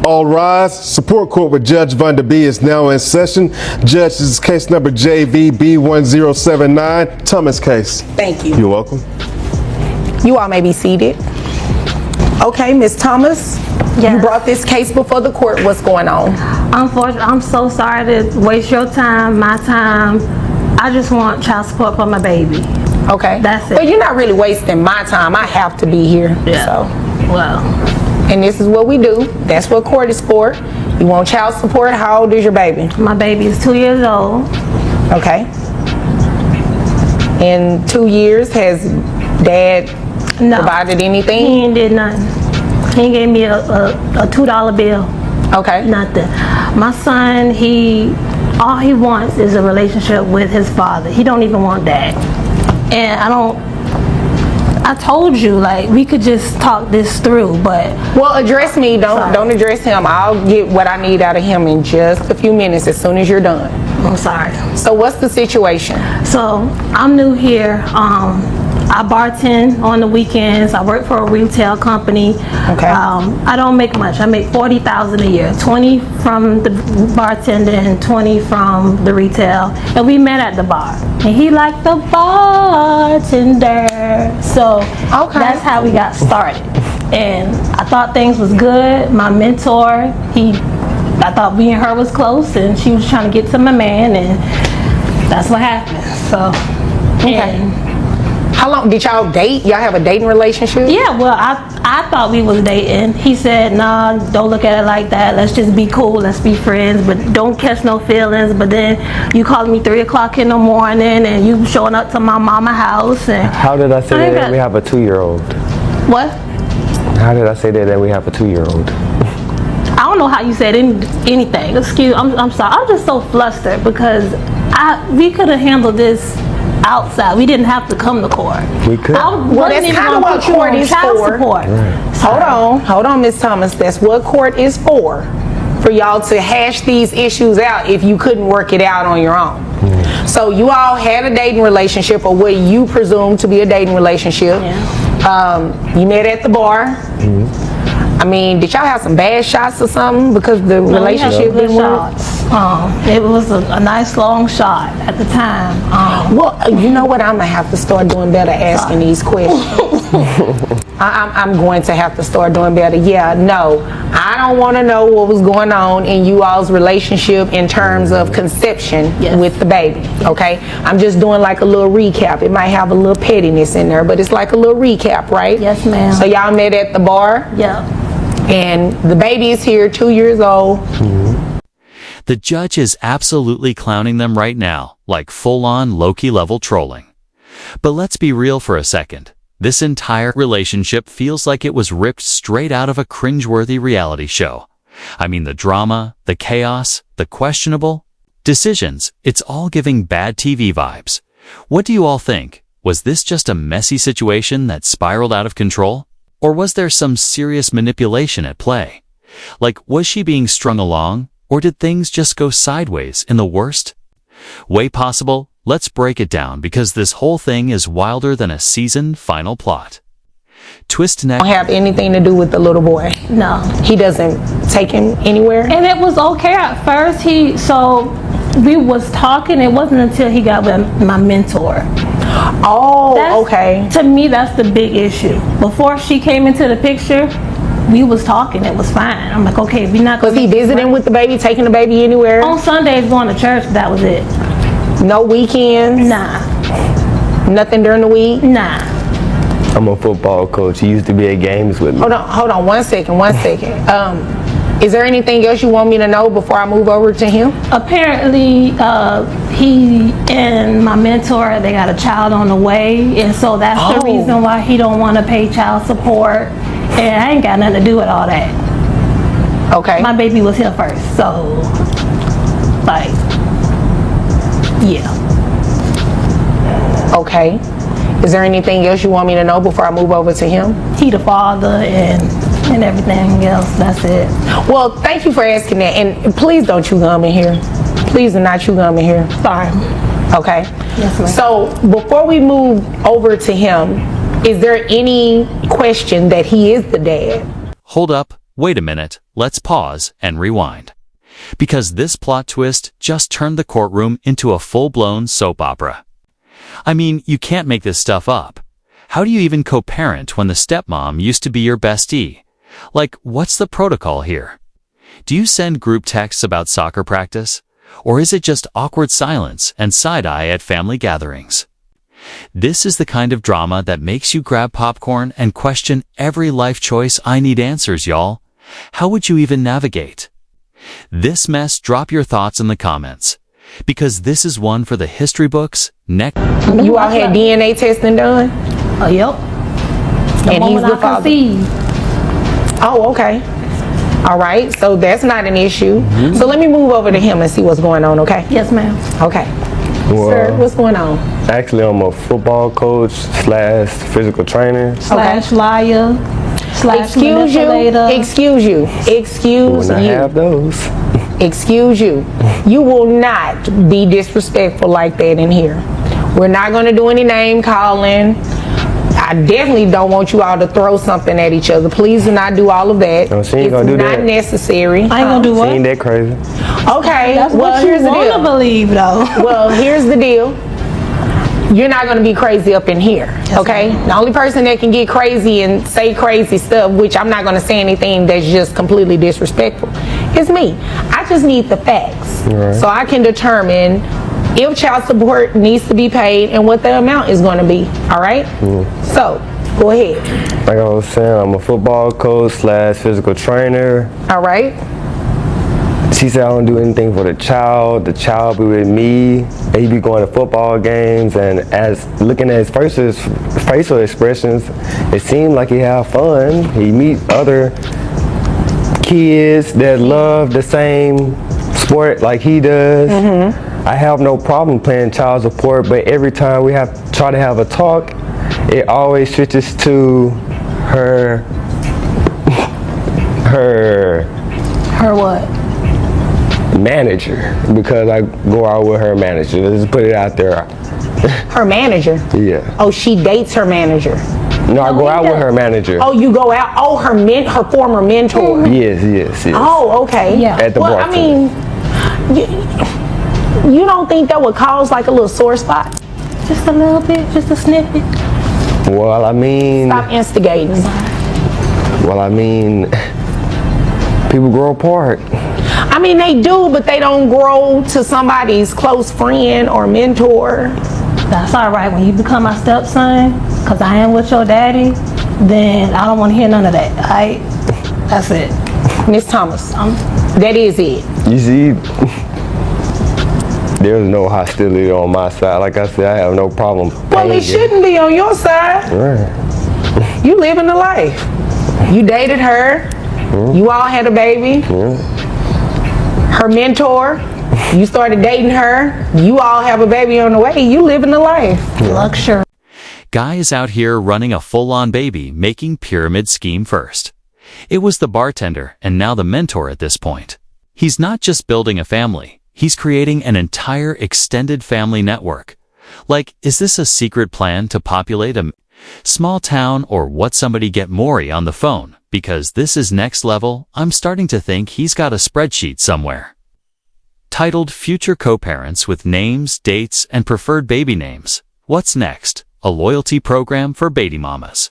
All rise. Support court with Judge Vonder B is now in session. Judge, this is case number JVB1079, Thomas case. Thank you. You're welcome. You all may be seated. Okay, Ms. Thomas, Yes. you brought this case before the court. What's going on? Unfortunately, I'm so sorry to waste your time, my time. I just want child support for my baby. Okay. That's it. But you're not really wasting my time. I have to be here. Yeah. So, Well, and this is what we do. That's what court is for. You want child support? How old is your baby? my baby is 2 years old. Okay. In 2 years, has dad No, provided he anything? ain't did nothing. He ain't gave me a $2 bill. Okay. Nothing. My son, all he wants is a relationship with his father. He don't even want dad. And I told you, like, we could just talk this through, but Well, address me. Sorry. Don't address him. I'll get what I need out of him in just a few minutes as soon as you're done. I'm sorry. So what's the situation? So I'm new here. I bartend on the weekends. I work for a retail company. Okay. I don't make much. I make $40,000 a year. 20 from the bartender and 20 from the retail. And we met at the bar. And he liked the bartender. So Okay. that's how we got started. And I thought things was good. My mentor, I thought me and her was close, and she was trying to get to my man, and that's what happened. So, Okay. and How long did y'all date? Y'all have a dating relationship? yeah, well, I thought we was dating. He said, nah, don't look at it like that. Let's just be cool. Let's be friends, but don't catch no feelings. But then you calling me 3 o'clock in the morning, and you showing up to my mama's house. And How did I say I ain't that got- we have a 2-year-old? what? How did I say that we have a 2-year-old? I don't know how you said anything. Excuse, I'm sorry. I'm just so flustered because we could have handled this outside. We didn't have to come to court. We could. Well, that's kind of what court is for. Support. Hold on, Ms. Thomas. That's what court is for y'all to hash these issues out if you couldn't work it out on your own. So you all had a dating relationship, or what you presume to be a dating relationship. You met at the bar. I mean, did y'all have some bad shots or something because the relationship didn't work? It was a nice long shot at the time. Well, you know what? I'm gonna have to start doing better asking these questions. I'm going to have to start doing better. Yeah, no, I don't want to know what was going on in you all's relationship in terms of conception Yes. with the baby. Okay, I'm just doing like a little recap. It might have a little pettiness in there, but it's like a little recap, right? Yes, ma'am. So y'all met at the bar, Yeah. and the baby is here, 2 years old. The judge is absolutely clowning them right now, like full-on Loki level trolling. But let's be real for a second. This entire relationship feels like it was ripped straight out of a cringeworthy reality show. I mean, the drama, the chaos, the questionable decisions, it's all giving bad TV vibes. What do you all think? Was this just a messy situation that spiraled out of control? Or was there some serious manipulation at play? Like, was she being strung along? Or did things just go sideways in the worst way possible? Let's break it down, because this whole thing is wilder than a season final plot. Twist next. Don't have anything to do with the little boy. No. He doesn't take him anywhere. And it was okay at first. We was talking. It wasn't until he got with my mentor. Oh, That's- okay. To me, that's the big issue. Before she came into the picture, we was talking. It was fine. I'm like, okay, if you're not Was gonna he visiting with the baby, taking the baby anywhere? on Sundays going to church, that was it. No weekends? Nah. Nothing during the week? Nah. I'm a football coach. He used to be at games with me. Hold on, one second. Is there anything else you want me to know before I move over to him? Apparently, he and my mentor, they got a child on the way, and so that's the Oh. reason why he don't want to pay child support. And I ain't got nothing to do with all that. Okay. My baby was here first, so like, yeah. Okay. Is there anything else you want me to know before I move over to him? He the father and everything else. That's it. Well, thank you for asking that. And please don't chew gum in here. Please do not chew gum in here. Sorry. Okay. Yes, ma'am. So before we move over to him, is there any question that he is the dad? Hold up. wait a minute, let's pause and rewind. Because this plot twist just turned the courtroom into a full-blown soap opera. I mean, you can't make this stuff up. How do you even co-parent when the stepmom used to be your bestie? Like, what's the protocol here? Do you send group texts about soccer practice? Or is it just awkward silence and side-eye at family gatherings? This is the kind of drama that makes you grab popcorn and question every life choice. I need answers, y'all. How would you even navigate this mess? Drop your thoughts in the comments, because this is one for the history books. Next, You all had DNA testing done? Oh, yep. The And he's moment the I father. conceived. Oh, okay. All right, so that's not an issue. So let me move over to him and see what's going on, okay? Yes, ma'am. Okay. Well, Sir, what's going on? Actually, I'm a football coach / physical trainer. Slash liar. Slash Excuse you. manipulator. Excuse you. Excuse When I you. have those. Excuse you. You will not be disrespectful like that in here. We're not going to do any name calling. I definitely don't want you all to throw something at each other. Please do not do all of that. No, she ain't It's gonna do not that. necessary. I ain't gonna do She what? ain't that crazy. Okay, That's well, what you here's the want to deal. believe, though. Well, here's the deal. You're not going to be crazy up in here, okay? The only person that can get crazy and say crazy stuff, which I'm not going to say anything that's just completely disrespectful, is me. I just need the facts. Right. So I can determine if child support needs to be paid and what the amount is going to be, all right? So, go ahead, Like I was saying, I'm a football coach / physical trainer. all right? She said I don't do anything for the child be with me. He be going to football games, and as looking at his facial expressions, it seemed like he have fun. He meet other kids that love the same sport like he does. I have no problem paying child support, but every time we try to have a talk, it always switches to her Her what? manager, because I go out with her manager. Let's put it out there. Her manager. Yeah. Oh, she dates her manager. No, I go he out with does. her manager. Oh, you go out. Oh, her former mentor. Yes. Oh, okay. Yeah. At the Well, bar. I mean, you don't think that would cause like a little sore spot? Just a little bit, just a snippet. Well, I mean, Stop instigating. people grow apart. I mean, they do, but they don't grow to somebody's close friend or mentor. That's all right. When you become my stepson, because I am with your daddy, then I don't want to hear none of that. All right? That's it. Miss Thomas, that is it. You see, there's no hostility on my side. Like I said, I have no problem. Well, paying it shouldn't be on your side. Right. You living the life. You dated her. You all had a baby. Her mentor. You started dating her. You all have a baby on the way. You living the life. Luxury. Guy is out here running a full-on baby, making pyramid scheme first. It was the bartender and now the mentor at this point. He's not just building a family. He's creating an entire extended family network. Like, is this a secret plan to populate a small town, or what? Somebody get Maury on the phone, because this is next level. I'm starting to think he's got a spreadsheet somewhere titled Future Co-Parents with names, dates, and preferred baby names. What's next? A loyalty program for baby mamas.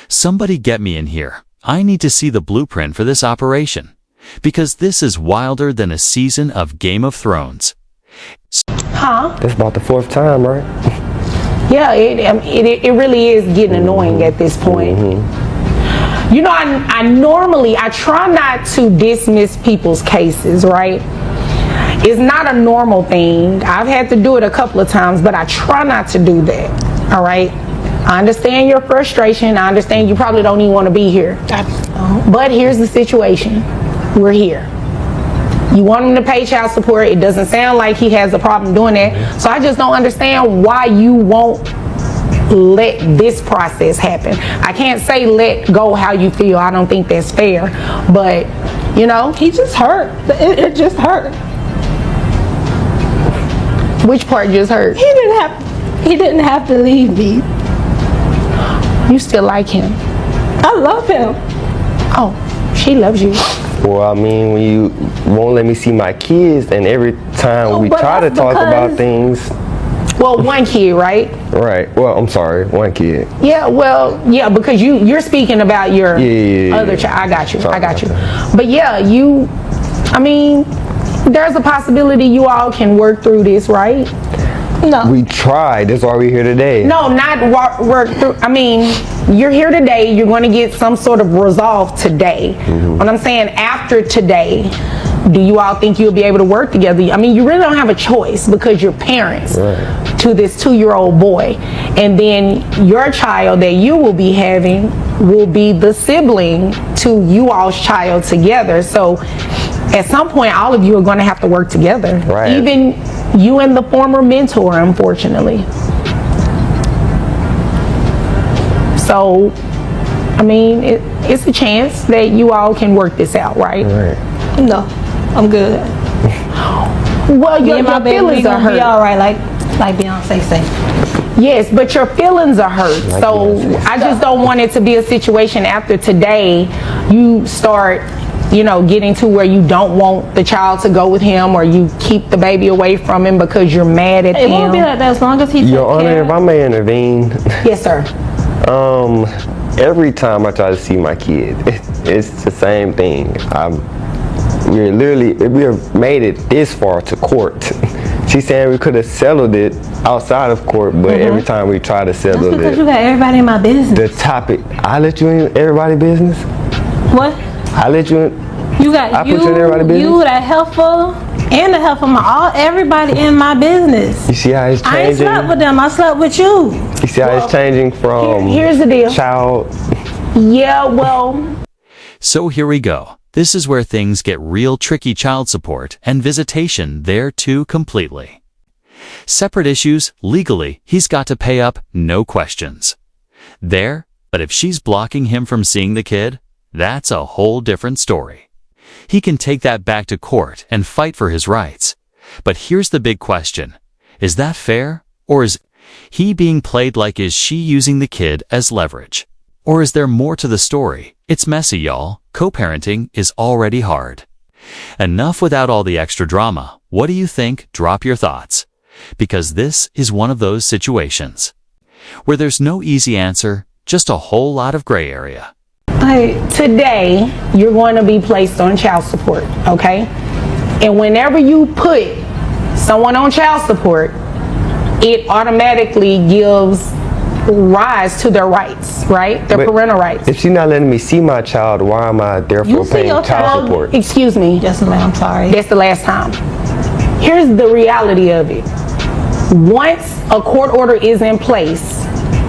Somebody get me in here. I need to see the blueprint for this operation, because this is wilder than a season of Game of Thrones. Huh? That's about the 4th time, right? Yeah, it really is getting annoying at this point. You know, I try not to dismiss people's cases, right? It's not a normal thing. I've had to do it a couple of times, but I try not to do that, all right? I understand your frustration. I understand you probably don't even want to be here. But here's the situation. We're here. You want him to pay child support. It doesn't sound like he has a problem doing that. So I just don't understand why you won't let this process happen. I can't say let go how you feel. I don't think that's fair. But, you know. He just hurt. It just hurt. Which part just hurt? He didn't have to leave me. You still like him? I love him. Oh, She loves you. Well, I mean, when you won't let me see my kids, and every time we but try to that's talk about because- things, Well, one kid, right? right? Well, I'm sorry, one kid. Yeah, well, yeah, because you're speaking about your Yeah. other child. I got you. Sorry I got you. about But yeah, I mean, there's a possibility you all can work through this, right? No. We tried. That's why we're here today. No, not work through. I mean, you're here today. You're going to get some sort of resolve today. What I'm saying, after today, do you all think you'll be able to work together? I mean, you really don't have a choice because you're parents to this 2-year-old boy. And then your child that you will be having will be the sibling to you all's child together. So at some point, all of you are going to have to work together. Right. Even you and the former mentor, unfortunately. So, I mean, it's a chance that you all can work this out, right? Right. No. I'm good. Well, Me your and my baby, we feelings are gonna be hurt. all right, like Beyonce say. Yes, but your feelings are hurt. Like So Beyonce. I just don't want it to be a situation after today you start, getting to where you don't want the child to go with him, or you keep the baby away from him because you're mad at It him. won't be like that as long as he takes Your Honor, care. if I may intervene, Yes, sir. every time I try to see my kid, it's the same thing. We have made it this far to court. She's saying we could have settled it outside of court, but every time we try to settle That's because it, you got everybody in my business. the topic, I let you in everybody's business? What? I let you in? You got I put you in everybody's business? you, that helpful, and the help of everybody in my business. You see how it's I ain't changing? slept with them. I slept with you. You see how it's changing from Here's the deal. child? Yeah, well, So here we go. This is where things get real tricky. Child support and visitation there too completely. Separate issues, legally, he's got to pay up, no questions. There, but if she's blocking him from seeing the kid, that's a whole different story. He can take that back to court and fight for his rights. But here's the big question. Is that fair? Or is he being played like, is she using the kid as leverage? Or is there more to the story? It's messy, y'all. Co-parenting is already hard. Enough without all the extra drama. What do you think? Drop your thoughts. Because this is one of those situations where there's no easy answer, just a whole lot of gray area. today you're going to be placed on child support, okay? And whenever you put someone on child support, it automatically gives rise to their rights, right? Their But parental rights. If she's not letting me see my child, why am I therefore You see paying your child child- support? Excuse me. Yes, ma'am. I'm sorry. That's the last time. Here's the reality of it. Once a court order is in place,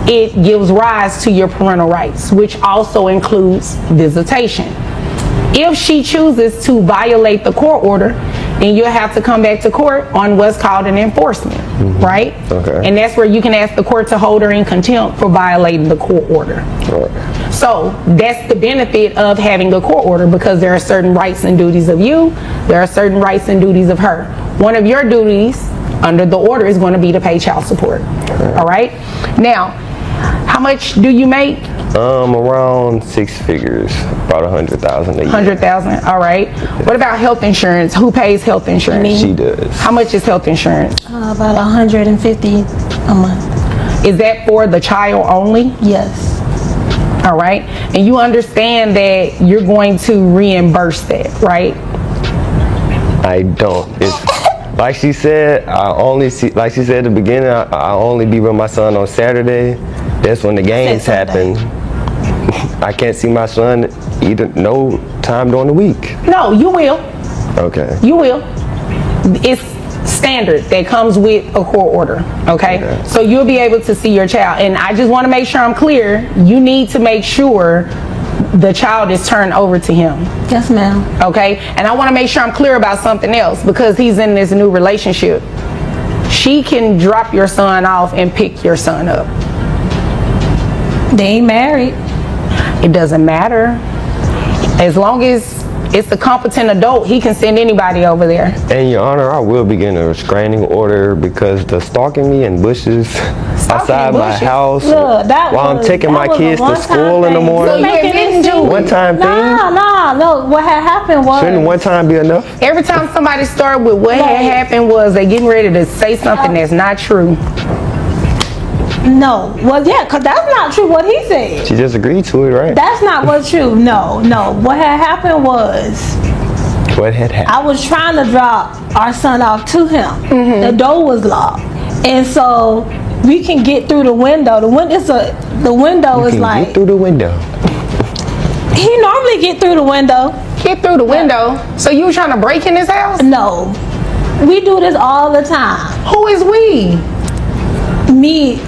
it gives rise to your parental rights, which also includes visitation. If she chooses to violate the court order, then you'll have to come back to court on what's called an enforcement, right? Okay. And that's where you can ask the court to hold her in contempt for violating the court order. Right. So that's the benefit of having a court order, because there are certain rights and duties of you, there are certain rights and duties of her. One of your duties under the order is going to be to pay child support. All right? Now, how much do you make? Around 6 figures, about 100,000 a year. 100,000. All right. What about health insurance? Who pays health insurance? She does. How much is health insurance? About 150 a month. Is that for the child only? Yes. All right. And you understand that you're going to reimburse that, right? I don't. It's like she said. I only see. Like she said at the beginning. I only be with my son on Saturday. That's when the games Sunday. happen. I can't see my son either. No time during the week. No, you will. Okay. You will. It's standard that comes with a court order, okay? So you'll be able to see your child. And I just want to make sure I'm clear. You need to make sure the child is turned over to him, Yes, ma'am. okay? And I want to make sure I'm clear about something else, because he's in this new relationship. She can drop your son off and pick your son up. They ain't married. It doesn't matter. As long as it's a competent adult. He can send anybody over there. And Your Honor, I will be getting a restraining order because the stalking me in bushes outside my bushes? house Look, while I'm taking my kids to school in the So morning. you admitting to it? One time thing? No. What had happened was Shouldn't one time be enough? Every time somebody started with what had happened was they getting ready to say something that's not true. no. Well, yeah, because that's not true what he said. She just agreed to it, right? That's not what's true. No. What had happened was What had happened? I was trying to drop our son off to him. Mm-hmm. The door was locked, and so we can get through the window. The window is Can like get through the window. he normally get through the window. Get through the window. So you trying to break in his house? No, we do this all the time. Who is we? Me.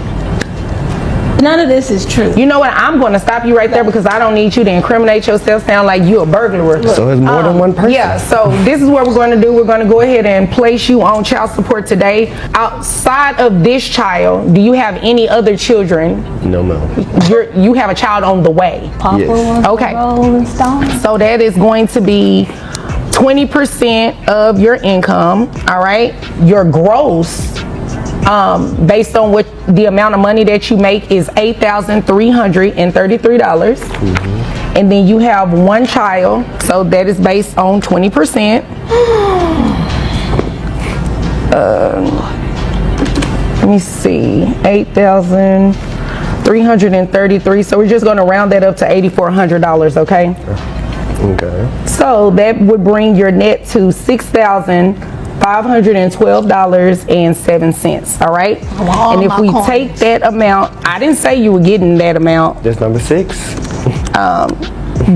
None of this is true. You know what? I'm going to stop you right there because I don't need you to incriminate yourself, sound like you a burglar. So it's more than one person? Yeah, so this is what we're going to do. We're going to go ahead and place you on child support today. Outside of this child, do you have any other children? No, ma'am. You have a child on the way. Papa Yes. wants Okay. to roll and stone. So that is going to be 20% of your income, all right? Your gross, based on what the amount of money that you make is $8,333. And then you have one child, so that is based on 20%. Let me see, 8,333. So we're just going to round that up to $8,400, okay? Okay. So that would bring your net to $6,512.07. All right. all And if my we coins. take that amount, I didn't say you were getting that amount. That's number 6.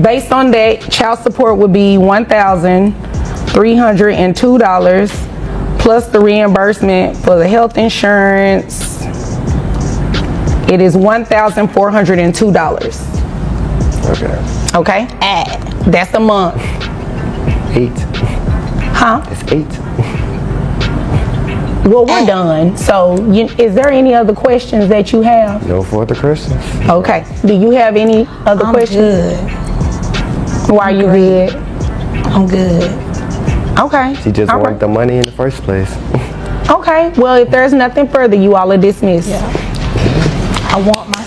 Based on that, child support would be $1,302 plus the reimbursement for the health insurance. It is $1,402. Okay. Okay. That's a month. 8. Huh? It's 8. Well, we're done. So, is there any other questions that you have? No further questions. Okay. Do you have any other I'm questions? good. Why are you good? I'm good. Okay. She just All wanted right. the money in the first place. Okay. Well, if there's nothing further, you all are dismissed. I want my